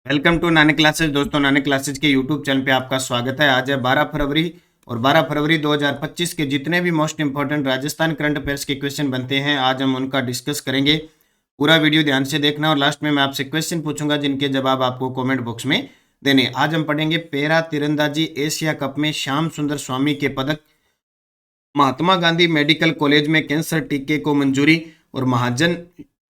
Welcome to Nanak classes. दोस्तों, Nanak classes के YouTube channel पे आपका स्वागत है। आज है 12 फरवरी और 12 फरवरी 2025 के जितने भी most important Rajasthan current affairs के क्वेश्चन बनते हैं आज हम उनका डिस्कस करेंगे। पूरा वीडियो ध्यान से देखना और लास्ट में मैं आपसे क्वेश्चन पूछूंगा जिनके जवाब आपको कॉमेंट बॉक्स में देने। आज हम पढ़ेंगे पैरा तीरंदाजी एशिया कप में श्याम सुंदर स्वामी के पदक, महात्मा गांधी मेडिकल कॉलेज में कैंसर टीके को मंजूरी और महाजन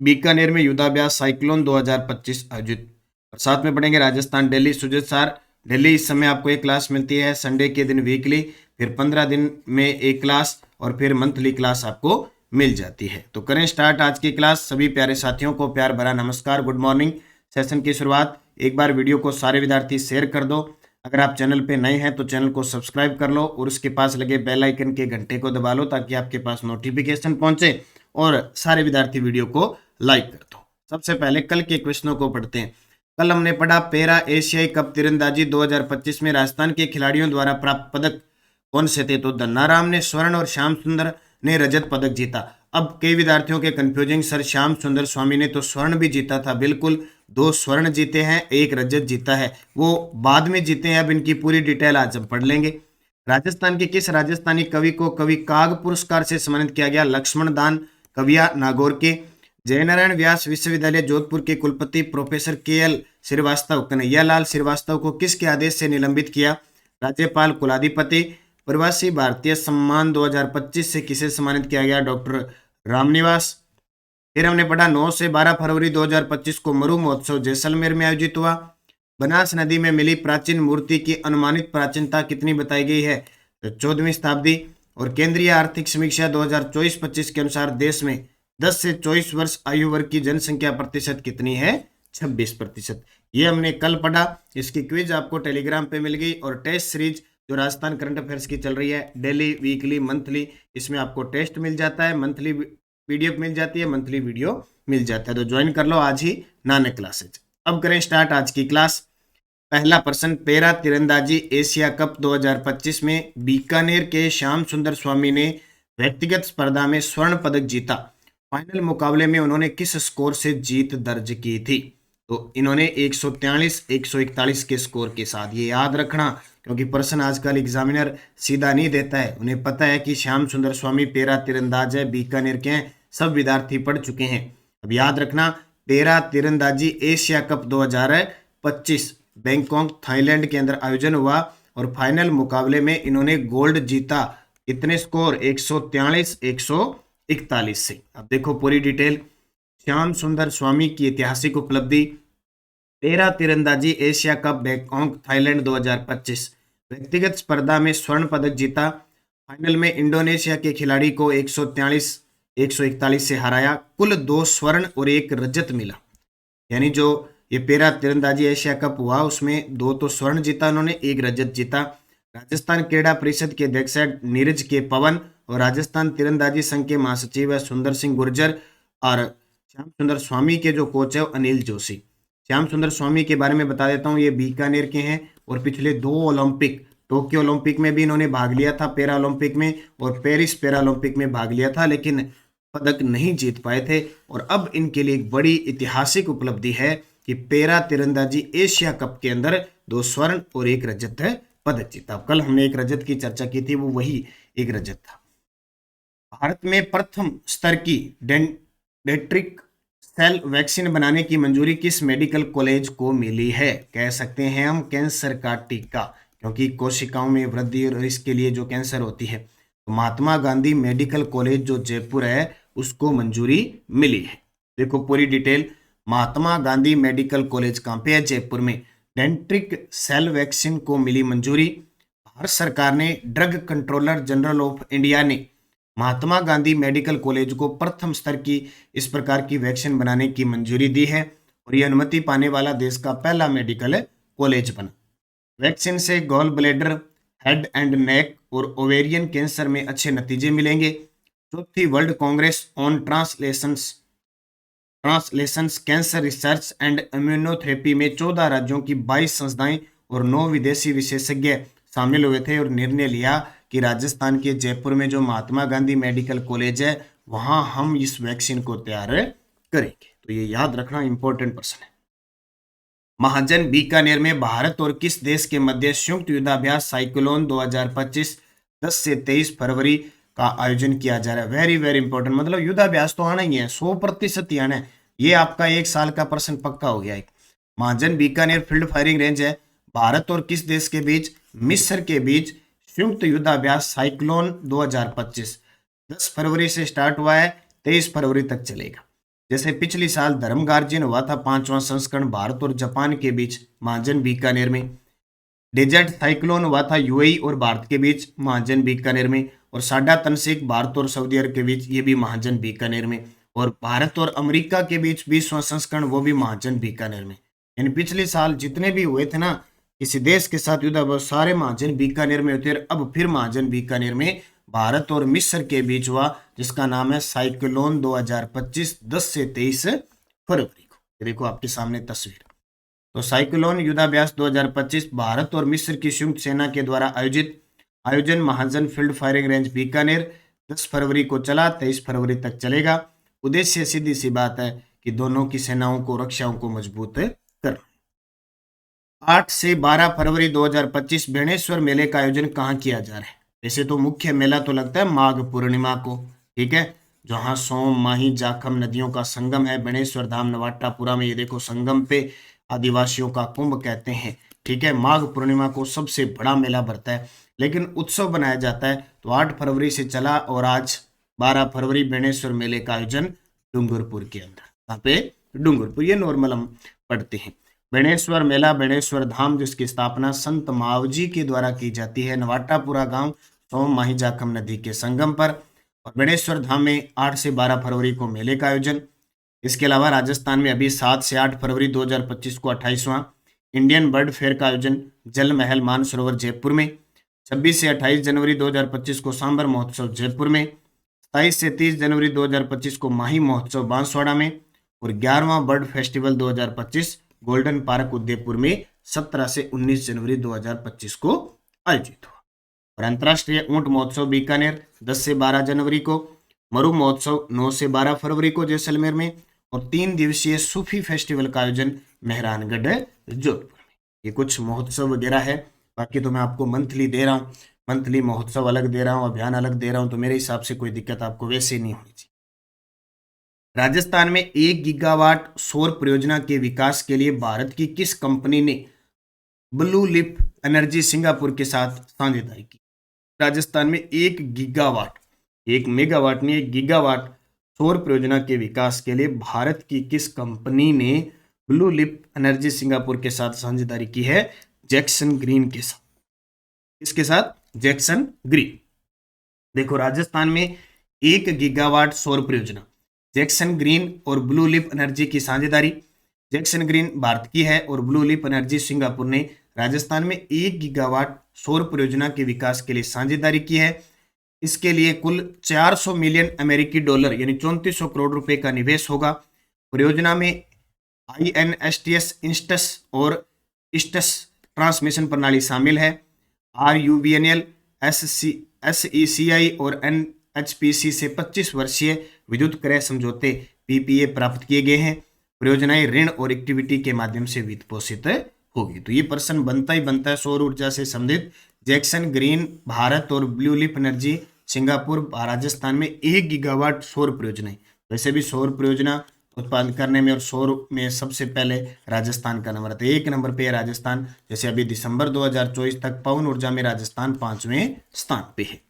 बीकानेर में युद्धाभ्यास साइक्लोन 2025 आयोजित। और साथ में पढ़ेंगे राजस्थान दिल्ली सुजित सार। दिल्ली इस समय आपको एक क्लास मिलती है, संडे के दिन वीकली, फिर 15 दिन में एक क्लास और फिर मंथली क्लास आपको मिल जाती है। तो करें स्टार्ट आज की क्लास। सभी प्यारे साथियों को प्यार भरा नमस्कार, गुड मॉर्निंग। सेशन की शुरुआत, एक बार वीडियो को सारे विद्यार्थी शेयर कर दो। अगर आप चैनल पे नए हैं तो चैनल को सब्सक्राइब कर लो और उसके पास लगे बेल आइकन के घंटे को दबा लो ताकि आपके पास नोटिफिकेशन पहुंचे और सारे विद्यार्थी वीडियो को लाइक कर दो। सबसे पहले कल के क्वेश्चनों को पढ़ते हैं। कल हमने पढ़ा पैरा एशियाई कप तीरंदाजी 2025 में राजस्थान के खिलाड़ियों द्वारा प्राप्त पदक कौन से थे। तो धन्नाराम ने स्वर्ण और श्याम सुंदर ने रजत पदक जीता। अब कई विद्यार्थियों के कंफ्यूजिंग, सर श्याम सुंदर स्वामी ने तो स्वर्ण भी जीता था। बिल्कुल, 2 स्वर्ण जीते हैं, 1 रजत जीता है, वो बाद में जीते हैं। अब इनकी पूरी डिटेल आज हम पढ़ लेंगे। राजस्थान के किस राजस्थानी कवि को कवि काग पुरस्कार से सम्मानित किया गया। लक्ष्मण दान कविया नागौर के। जयनारायण व्यास विश्वविद्यालय जोधपुर के कुलपति प्रोफेसर के.एल. श्रीवास्तव कन्हैयालाल श्रीवास्तव को किसके आदेश से निलंबित किया। राज्यपाल कुलाधिपति। प्रवासी भारतीय सम्मान 2025 से किसे सम्मानित किया गया। डॉक्टर रामनिवास। फिर हमने पढ़ा 9 से 12 फरवरी 2025 को मरु महोत्सव जैसलमेर में आयोजित हुआ। बनास नदी में मिली प्राचीन मूर्ति की अनुमानित प्राचीनता कितनी बताई गई है। 14वीं शताब्दी। और केंद्रीय आर्थिक समीक्षा 2024-25 के अनुसार देश में 10 से 24 वर्ष आयु वर्ग की जनसंख्या प्रतिशत कितनी है। 26%। ये हमने कल पढ़ा। इसकी क्विज आपको टेलीग्राम पे मिल गई और टेस्ट सीरीज जो राजस्थान करंट अफेयर्स की चल रही है, डेली, वीकली, मंथली, इसमें आपको टेस्ट मिल जाता है, मंथली पीडीएफ मिल जाती है, मंथली वीडियो मिल जाता है। तो ज्वाइन कर लो आज ही नानक क्लासेज। अब करें स्टार्ट आज की क्लास। पहला प्रश्न, पैरा तीरंदाजी एशिया कप 2025 में बीकानेर के श्याम सुंदर स्वामी ने व्यक्तिगत स्पर्धा में स्वर्ण पदक जीता। फाइनल मुकाबले में उन्होंने किस स्कोर से जीत दर्ज की थी। तो इन्होंने 143 141 के स्कोर के साथ, ये याद रखना क्योंकि प्रश्न आजकल एग्जामिनर सीधा नहीं देता है। उन्हें पता है कि श्याम सुंदर स्वामी पैरा तीरंदाज है, बीकानेर के हैं, सब विद्यार्थी पढ़ चुके हैं। अब याद रखना, पैरा तीरंदाजी एशिया कप 2025 बैंकॉक थाईलैंड के अंदर आयोजन हुआ और फाइनल मुकाबले में इन्होंने गोल्ड जीता। कितने स्कोर, 143 141 से। अब देखो पूरी डिटेल। श्याम सुंदर स्वामी की ऐतिहासिक उपलब्धि, पैरा तीरंदाजी एशिया कप बैंकॉक थाईलैंड 2025, व्यक्तिगत स्पर्धा में स्वर्ण पदक जीता। फाइनल में इंडोनेशिया के खिलाड़ी को 143 141 से हराया। कुल 2 स्वर्ण और 1 रजत मिला। यानी जो ये पैरा तीरंदाजी एशिया कप हुआ उसमें 2 तो स्वर्ण जीता उन्होंने, 1 रजत जीता। राजस्थान क्रीड़ा परिषद के अध्यक्ष है नीरज के पवन और राजस्थान तीरंदाजी संघ के महासचिव है सुंदर सिंह गुर्जर और श्याम सुंदर स्वामी के जो कोच है अनिल जोशी। श्याम सुंदर स्वामी के बारे में बता देता हूँ, ये बीकानेर के हैं और पिछले 2 ओलंपिक, टोक्यो ओलंपिक में भी इन्होंने भाग लिया था पैरा ओलंपिक में, और पेरिस पैरा ओलंपिक में भाग लिया था, लेकिन पदक नहीं जीत पाए थे। और अब इनके लिए एक बड़ी ऐतिहासिक उपलब्धि है कि पैरा तीरंदाजी एशिया कप के अंदर 2 स्वर्ण और 1 रजत पदक जीता। कल हमने 1 रजत की चर्चा की थी, वो वही 1 रजत था। भारत में प्रथम स्तर की डेंड्रिटिक सेल वैक्सीन बनाने की मंजूरी किस मेडिकल कॉलेज को मिली है। कह सकते हैं हम कैंसर का टीका, क्योंकि कोशिकाओं में वृद्धि और इसके लिए जो कैंसर होती है, तो महात्मा गांधी मेडिकल कॉलेज जो जयपुर है उसको मंजूरी मिली है। देखो पूरी detail. Mahatma Gandhi medical college कहाँ पे है, जयपुर में। डेंड्रिटिक सेल वैक्सीन को मिली मंजूरी। भारत सरकार ने drug controller general of India ने महात्मा गांधी मेडिकल कॉलेज को प्रथम स्तर की इस प्रकार की वैक्सीन बनाने की मंजूरी दी है और ये अनुमति पाने वाला देश का पहला मेडिकल कॉलेज बना। वैक्सीन से gall bladder, head and neck और ओवेरियन कैंसर में अच्छे नतीजे मिलेंगे। चौथी world congress on translations cancer research and immunotherapy में 14 राज्यों की 22 संस्थाएं और 9 विदेशी विशेषज्ञ शामिल हुए थे और निर्णय लिया कि राजस्थान के जयपुर में जो महात्मा गांधी मेडिकल कॉलेज है वहां हम इस वैक्सीन को तैयार करेंगे। तो ये याद रखना, इंपॉर्टेंट प्रश्न है। महाजन बीकानेर में भारत और किस देश के मध्य संयुक्त युद्धाभ्यास साइक्लोन 2025 10 से 23 फरवरी का आयोजन किया जा रहा है। वेरी वेरी इंपॉर्टेंट, मतलब युद्धाभ्यास तो आना ही है, 100% ही आना है। ये आपका एक साल का प्रश्न पक्का हो गया है। महाजन बीकानेर फील्ड फायरिंग रेंज है भारत और किस देश के बीच? मिस्र के बीच संयुक्त युद्धाभ्यास साइक्लोन 2025 10 फरवरी से स्टार्ट हुआ है, 23 फरवरी तक चलेगा। जैसे पिछली साल धर्म गार्जियन हुआ था 5वां संस्करण भारत और जापान के बीच महाजन बीकानेर में। डेजर्ट साइक्लोन हुआ था यूएई और भारत के बीच महाजन बीकानेर में। और साडा तनसीक भारत और सऊदी अरब के बीच, ये भी महाजन बीकानेर में। और भारत और अमेरिका के बीच 20वां संस्करण, वो भी महाजन बीकानेर में। यानी पिछले साल जितने भी हुए थे ना किसी देश के साथ युद्ध, वो सारे महाजन बीकानेर में होते। अब फिर महाजन बीकानेर में भारत और मिस्र के बीच हुआ, जिसका नाम है साइक्लोन 2025 10 से 23 फरवरी को। ये देखो आपके सामने तस्वीर। तो साइक्लोन युद्धाभ्यास 2025 भारत और मिस्र की संयुक्त सेना के द्वारा आयोजन महाजन फील्ड फायरिंग रेंज बीकानेर 10 फरवरी को चला, 23 फरवरी तक चलेगा। उद्देश्य सीधी सी बात है कि दोनों की सेनाओं को, रक्षाओं को मजबूत करना। 8 से 12 फरवरी 2025 बेणेश्वर मेले का आयोजन कहाँ किया जा रहा है? वैसे तो मुख्य मेला तो लगता है माघ पूर्णिमा को, ठीक है, जहां सोम, माही, जाखम नदियों का संगम है बेणेश्वर धाम नवाटापुरा में। ये देखो संगम पे आदिवासियों का कुंभ कहते हैं, ठीक है। माघ पूर्णिमा को सबसे बड़ा मेला भरता है, लेकिन उत्सव बनाया जाता है। तो 8 फरवरी से चला और आज 12 फरवरी बेणेश्वर मेले का आयोजन डूंगरपुर के अंदर। यहाँ पे डूंगरपुर, ये नॉर्मल हम पढ़ते हैं। बेणेश्वर मेला, बेणेश्वर धाम, जिसकी स्थापना संत मावजी के द्वारा की जाती है नवाटापुरा गांव सोम, माही, जाखम नदी के संगम पर। और बेणेश्वर धाम में 8 से 12 फरवरी को मेले का आयोजन। इसके अलावा राजस्थान में अभी 7 से 8 फरवरी 2025 को 28वां इंडियन बर्ड फेयर का आयोजन जल महल मानसरोवर जयपुर में। 26 से 28 जनवरी 2025 को सांबर महोत्सव जयपुर में। 27 से 30 जनवरी 2025 को माही महोत्सव बांसवाड़ा में। और 11वां bird festival 2025 golden park Udaipur में 17 से 19 जनवरी 2025 को आयोजित हुआ। और अंतर्राष्ट्रीय ऊंट महोत्सव बीकानेर 10 से 12 जनवरी को। मरु महोत्सव 9 से 12 फरवरी को जैसलमेर में। और 3 दिवसीय सूफी फेस्टिवल का आयोजन मेहरानगढ़ जोधपुर में। ये कुछ महोत्सव वगैरह है, बाकी तो मैं आपको मंथली दे रहा हूँ, मंथली महोत्सव अलग दे रहा हूँ, अभियान अलग दे रहा हूँ, तो मेरे हिसाब से कोई दिक्कत आपको वैसे नहीं होनी चाहिए। राजस्थान में 1 गीगावाट सौर परियोजना के विकास के लिए भारत की किस कंपनी ने ब्लू लिप एनर्जी सिंगापुर के साथ साझेदारी की? राजस्थान में 1 गीगावाट, 1 मेगावाट नहीं, 1 गीगावाट सौर परियोजना के विकास के लिए भारत की किस कंपनी ने ब्लू लिप एनर्जी सिंगापुर के साथ साझेदारी की है? जैक्सन ग्रीन के साथ। इसके साथ जैक्सन ग्रीन। देखो राजस्थान में 1 गीगावाट सौर परियोजना, जैक्सन ग्रीन और ब्लू लिप एनर्जी की साझेदारी। जैक्सन ग्रीन भारत की है और ब्लू लिप एनर्जी सिंगापुर ने राजस्थान में 1 गीगावाट सौर परियोजना के विकास के लिए साझेदारी की है। इसके लिए कुल 400 मिलियन अमेरिकी डॉलर यानी 3400 करोड़ रुपए का निवेश होगा। परियोजना में INSTS इंस्टस और इस्टस ट्रांसमिशन प्रणाली शामिल है। RUVNL, SECI और NHPC से 25 वर्षीय विद्युत क्रय समझौते PPA प्राप्त किए गए हैं। परियोजनाएं ऋण और इक्विटी के माध्यम से वित्त पोषित होगी। तो ये प्रश्न बनता ही बनता है सौर ऊर्जा से संबंधित। जैक्सन ग्रीन भारत और blue lip energy Singapore Rajasthan में 1 गीगावाट सौर परियोजना। वैसे भी सौर परियोजना उत्पादन करने में और सौर में सबसे पहले राजस्थान का नंबर आता है। 1 नंबर पे है राजस्थान। जैसे अभी दिसंबर 2024 तक पवन ऊर्जा में राजस्थान 5वें स्थान पे है।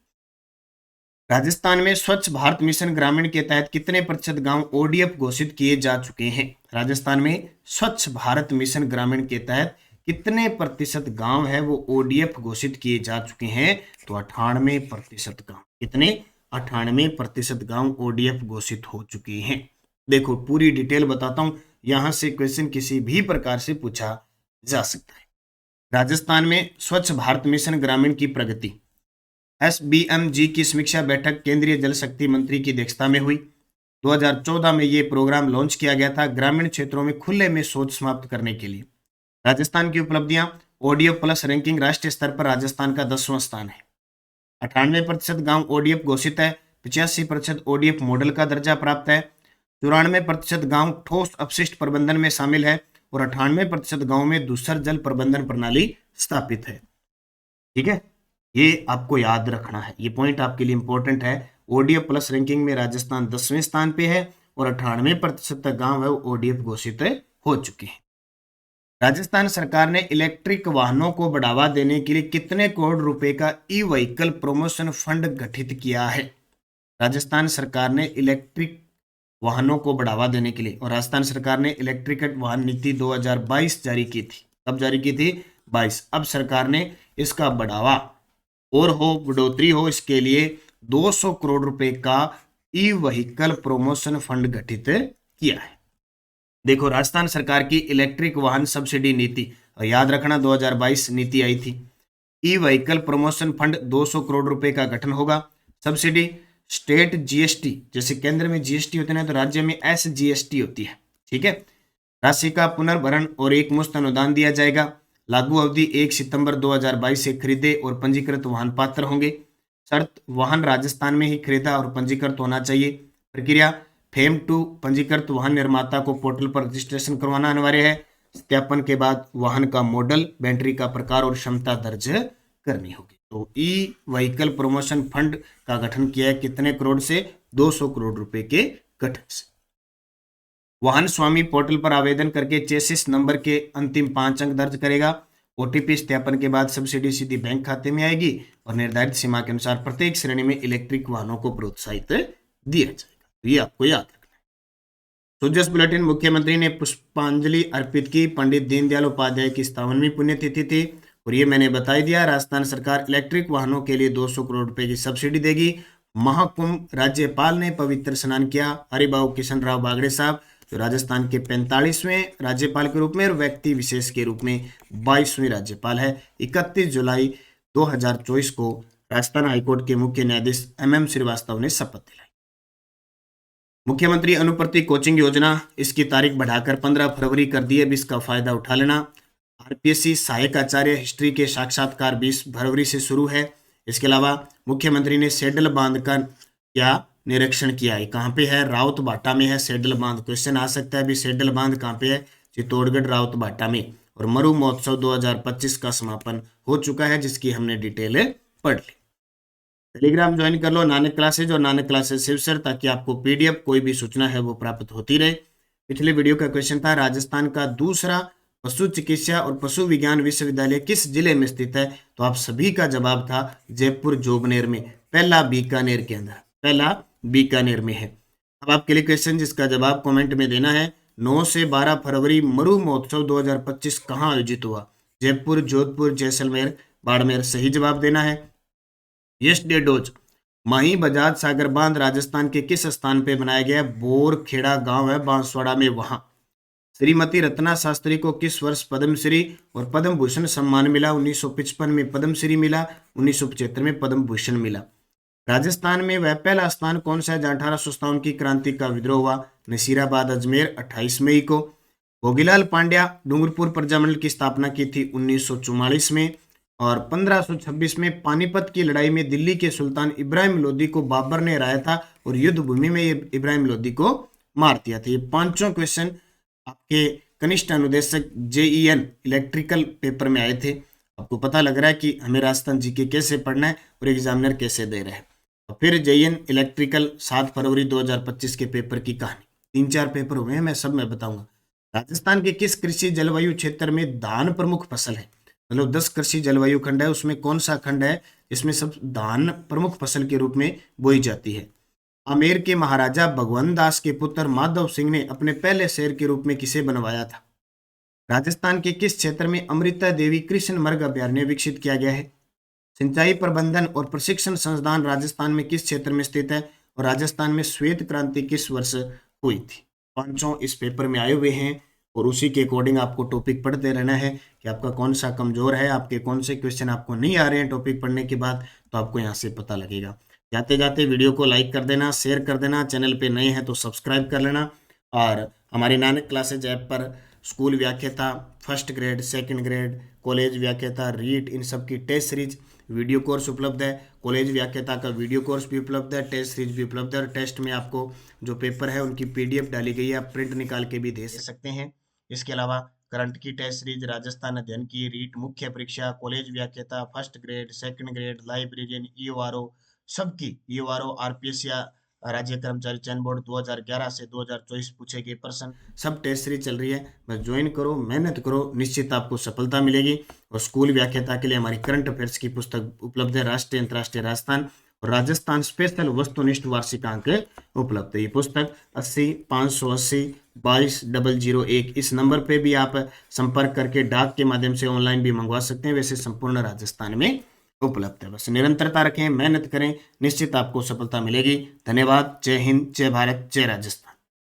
राजस्थान में स्वच्छ भारत मिशन ग्रामीण के तहत कितने प्रतिशत गांव ODF घोषित किए जा चुके हैं? राजस्थान में स्वच्छ भारत मिशन ग्रामीण के तहत कितने प्रतिशत गांव है वो ODF घोषित किए जा चुके हैं? तो 98% गांव। कितने? 98% गांव ODF घोषित हो चुके हैं। देखो पूरी डिटेल बताता हूं, यहां से क्वेश्चन किसी भी प्रकार से पूछा जा सकता है। राजस्थान में स्वच्छ भारत मिशन ग्रामीण की प्रगति, SBMG की समीक्षा बैठक केंद्रीय जल शक्ति मंत्री की अध्यक्षता में हुई। 2014 में ये प्रोग्राम लॉन्च किया गया था ग्रामीण क्षेत्रों में खुले में शौच समाप्त करने के लिए। राजस्थान की उपलब्धियां, ODF प्लस रैंकिंग राष्ट्रीय स्तर पर राजस्थान का 10वां स्थान है। 98% गांव ODF घोषित है। 85% ODF मॉडल का दर्जा प्राप्त है। 94% गांव ठोस अपशिष्ट प्रबंधन में शामिल है और 98% गांव में दूसर जल प्रबंधन प्रणाली स्थापित है। ठीक है, ये आपको याद रखना है, ये पॉइंट आपके लिए इंपॉर्टेंट है। ओडीएफ प्लस रैंकिंग में राजस्थान 10वें स्थान पे है और 98% गांव है वो ओडीएफ घोषित हो चुके हैं। राजस्थान सरकार ने इलेक्ट्रिक वाहनों को बढ़ावा देने के लिए कितने करोड़ रुपए का ई व्हीकल प्रमोशन फंड गठित किया है? राजस्थान सरकार ने इलेक्ट्रिक वाहनों को बढ़ावा देने के लिए, और राजस्थान सरकार ने इलेक्ट्रिक वाहन नीति 2022 जारी की थी। कब जारी की थी? 22। अब सरकार ने इसका बढ़ावा और बढ़ोतरी हो, इसके लिए 200 करोड़ रुपए का ई व्हीकल प्रमोशन फंड गठित किया है। देखो, राजस्थान सरकार की इलेक्ट्रिक वाहन सब्सिडी नीति, याद रखना 2022 नीति आई थी। E vehicle promotion fund 200 crore रुपए का गठन होगा। सब्सिडी स्टेट जीएसटी, जैसे केंद्र में जीएसटी होते हैं तो राज्य में एसजीएसटी होती है। ठीक है, राशि का पुनर्भरण और एक मुश्त अनुदान दिया जाएगा। लागू अवधि 1 सितंबर 2022 से खरीदे और पंजीकृत वाहन पात्र होंगे। शर्त, वाहन राजस्थान में ही खरीदा और पंजीकृत होना चाहिए। प्रक्रिया, फेम 2 पंजीकृत वाहन निर्माता को पोर्टल पर रजिस्ट्रेशन करवाना अनिवार्य है। सत्यापन के बाद वाहन का मॉडल, बैटरी का प्रकार और क्षमता दर्ज करनी होगी। तो ई व्हीकल प्रमोशन फंड का गठन किया है कितने करोड़ से? 200 करोड़ रुपए के गठन से। वाहन स्वामी पोर्टल पर आवेदन करके चेसिस नंबर के अंतिम 5 अंक दर्ज करेगा। ओटीपी सत्यापन के बाद सब्सिडी सीधी बैंक खाते में आएगी और निर्धारित सीमा के अनुसार प्रत्येक श्रेणी में इलेक्ट्रिक वाहनों को प्रोत्साहित दिया जाएगा। तो ये आपको याद रखना है। सूर्यस बुलेटिन, मुख्यमंत्री ने पुष्पांजलि अर्पित की। पंडित दीनदयाल उपाध्याय की 57वीं पुण्यतिथि थी और ये मैंने बता ही दिया। राजस्थान सरकार इलेक्ट्रिक वाहनों के लिए 200 करोड़ रुपए की सब्सिडी देगी। महाकुंभ, राज्यपाल ने पवित्र स्नान किया। हरिभाऊ किशन राव बागड़े साहब जो राजस्थान के 45वें राज्यपाल के रूप में और व्यक्ति विशेष के रूप में 22वें राज्यपाल है। 31 जुलाई 2024 को राजस्थान हाईकोर्ट के मुख्य न्यायाधीश MM श्रीवास्तव ने शपथ दिलाई। मुख्यमंत्री अनुप्रति कोचिंग योजना, इसकी तारीख बढ़ाकर 15 फरवरी कर दी है। अब इसका फायदा उठा लेना। आरपीएससी सहायक आचार्य हिस्ट्री के साक्षात्कार 20 फरवरी से शुरू है। इसके अलावा मुख्यमंत्री ने सेडल बांध का क्या निरीक्षण किया है? कहाँ पे है? राउत भाटा में है सेडल बांध। क्वेश्चन आ सकता है अभी, सेडल बांध कहाँ पे है? चित्तौड़गढ़ राउत भाटा में। और मरु महोत्सव 2025 का समापन हो चुका है, जिसकी हमने डिटेल पढ़ ली। टेलीग्राम ज्वाइन कर लो, नानक क्लासेज और नानक क्लासेज शिव सर, ताकि आपको पीडीएफ कोई भी सूचना है वो प्राप्त होती रहे। पिछले वीडियो का क्वेश्चन था राजस्थान का दूसरा पशु चिकित्सा और पशु विज्ञान विश्वविद्यालय किस जिले में स्थित है? तो आप सभी का जवाब था जयपुर जोबनेर में। पहला बीकानेर के अंदर, पहला बीकानेर में है। अब आपके लिए क्वेश्चन जिसका जवाब कमेंट में देना है। 9 से 12 फरवरी मरु महोत्सव 2025 कहाँ आयोजित हुआ? जयपुर, जोधपुर, जैसलमेर, बाड़मेर। सही जवाब देना है। Yes day dose, Mahi Bajaj Sagar बांध राजस्थान के किस स्थान पे बनाया गया? बोरखेड़ा गांव है बांसवाड़ा में, वहां। श्रीमती रत्ना शास्त्री को किस वर्ष पद्मश्री और पद्म भूषण सम्मान मिला? 1955 में पद्मश्री मिला, 1975 में पद्म भूषण मिला। राजस्थान में वह पहला स्थान कौन सा है जहां 1857 की क्रांति का विद्रोह हुआ? नसीराबाद, अजमेर, 28 मई को। भोगीलाल पांड्या डूंगरपुर प्रजामंडल की स्थापना की थी 1944 में। और 1526 में पानीपत की लड़ाई में दिल्ली के सुल्तान इब्राहिम लोदी को बाबर ने हराया था और युद्ध भूमि में ये इब्राहिम लोदी को मार दिया था। ये पांचों क्वेश्चन आपके कनिष्ठ अनुदेशक JEN इलेक्ट्रिकल पेपर में आए थे। आपको पता लग रहा है कि हमें राजस्थान जीके कैसे पढ़ना है और एग्जामिनर कैसे दे रहे हैं। और फिर JEN इलेक्ट्रिकल 7 फरवरी 2025 के पेपर की कहानी। 3-4 पेपर हुए हैं, मैं सब मैं बताऊंगा। राजस्थान के किस कृषि जलवायु क्षेत्र में धान प्रमुख फसल है? मतलब 10 कृषि जलवायु खंड है, उसमें कौन सा खंड है जिसमें सब धान प्रमुख फसल के रूप में बोई जाती है? आमेर के महाराजा भगवंत दास के पुत्र माधव सिंह ने अपने पहले शहर के रूप में किसे बनवाया था? राजस्थान के किस क्षेत्र में अमृता देवी कृष्ण मृग अभयारण्य विकसित किया गया है? सिंचाई प्रबंधन और प्रशिक्षण संस्थान राजस्थान में किस क्षेत्र में स्थित है? और राजस्थान में श्वेत क्रांति किस वर्ष हुई थी? पांचों इस पेपर में आए हुए हैं और उसी के अकॉर्डिंग आपको टॉपिक पढ़ते रहना है कि आपका कौन सा कमजोर है, आपके कौन से क्वेश्चन आपको नहीं आ रहे हैं टॉपिक पढ़ने के बाद, तो आपको यहाँ से पता लगेगा। जाते जाते वीडियो को लाइक कर देना, शेयर कर देना, चैनल पे नए हैं तो सब्सक्राइब कर लेना। और हमारे नानक क्लासेज ऐप पर स्कूल व्याख्याता, first grade, second grade, college व्याख्याता, रीट, इन सब की टेस्ट सीरीज वीडियो कोर्स उपलब्ध है। कॉलेज व्याख्याता का वीडियो कोर्स भी उपलब्ध है, टेस्ट सीरीज भी उपलब्ध है। और टेस्ट में आपको जो पेपर है उनकी PDF डाली गई है, आप प्रिंट निकाल के भी दे सकते हैं। इसके अलावा करंट की टेस्ट सीरीज, राजस्थान अध्ययन की रीट, मुख्य परीक्षा, कॉलेज व्याख्याता, first grade, second grade, librarian, EO RO, सबकी ईओआरओ, आरपीएस या राज्य कर्मचारी चयन बोर्ड 2011 से 2024 पूछे गए प्रश्न, सब टेस्ट सीरीज चल रही है। बस ज्वाइन करो, मेहनत करो, निश्चित आपको सफलता मिलेगी। और स्कूल व्याख्याता के लिए हमारी करंट अफेयर्स की पुस्तक उपलब्ध है, राष्ट्रीय अंतर्राष्ट्रीय राजस्थान और राजस्थान स्पेशल वस्तुनिष्ठ वार्षिकांक उपलब्ध है। ये पुस्तक 80 580 22 001 इस नंबर पे भी आप संपर्क करके डाक के माध्यम से ऑनलाइन भी मंगवा सकते हैं। वैसे संपूर्ण राजस्थान में उपलब्ध है। बस निरंतरता रखें, मेहनत करें, निश्चित आपको सफलता मिलेगी। धन्यवाद। जय हिंद, जय भारत, जय राजस्थान।